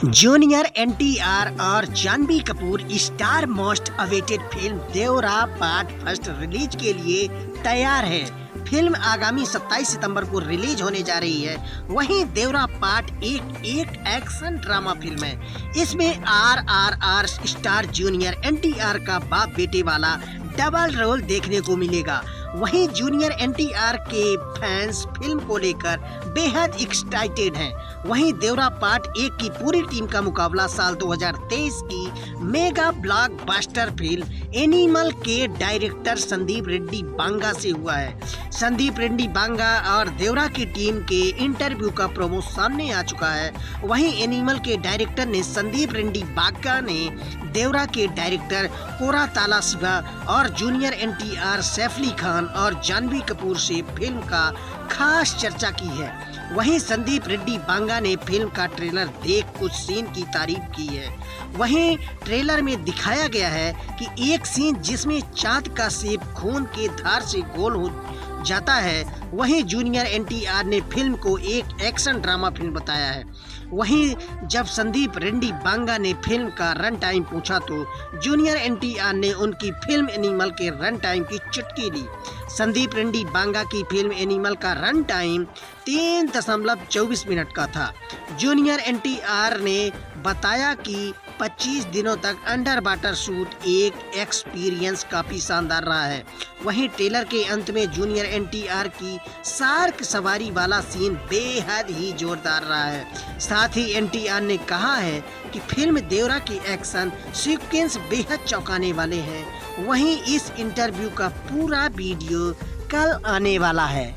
Junior NTR और Janhvi Kapoor star most awaited film Devara part first release के लिए तैयार है। फिल्म आगामी 27 सितंबर को रिलीज होने जा रही है। वहीं देवरा पार्ट एक एक्शन ड्रामा फिल्म है। इसमें RRR स्टार जूनियर एनटीआर का बाप बेटे वाला डबल रोल देखने को मिलेगा। वहीं जूनियर एनटीआर के फैंस फिल्म को लेकर बेहद एक्साइटेड हैं। वहीं देवरा पार्ट 1 की पूरी टीम का मुकाबला साल 2023 की मेगा ब्लॉकबस्टर फिल्म एनिमल के डायरेक्टर संदीप रेड्डी बांगा से हुआ है। संदीप रेड्डी बांगा और देवरा की टीम के इंटरव्यू का प्रोमो सामने आ चुका है। वहीं एनिमल के डायरेक्टर ने संदीप रेड्डी बांगा ने देवरा के डायरेक्टर कोराताला शिवा और जूनियर एनटीआर सैफ अली खान और जानवी कपूर से फिल्म का खास चर्चा की है। वहीं संदीप रेड्डी बांगा ने फिल्म का ट्रेलर देख कुछ सीन की तारीफ की है। वहीं ट्रेलर में दिखाया गया है कि एक सीन जिसमें चांद का शेप खून के धार से गोल हो जाता है। वहीं जूनियर एनटीआर ने फिल्म को एक एक्शन ड्रामा फिल्म बताया है। वहीं जब संदीप रेड्डी बांगा ने फिल्म का रन टाइम पूछा तो जूनियर एनटीआर ने उनकी फिल्म एनिमल के रन टाइम की चुटकी ली। संदीप रेड्डी बांगा की फिल्म एनिमल का रन टाइम 3.24 मिनट का था। जूनियर एनटीआर ने बताया कि 25 दिनों तक अंडर वाटर शूट एक एक्सपीरियंस काफी शानदार रहा है। वहीं ट्रेलर के अंत में जूनियर एनटीआर की शार्क सवारी वाला सीन बेहद ही जोरदार रहा है। साथ ही एनटीआर ने कहा है कि फिल्म देवरा की एक्शन सीक्वेंस बेहद चौंकाने वाले हैं। वहीं इस इंटरव्यू का पूरा वीडियो कल आने वाला है।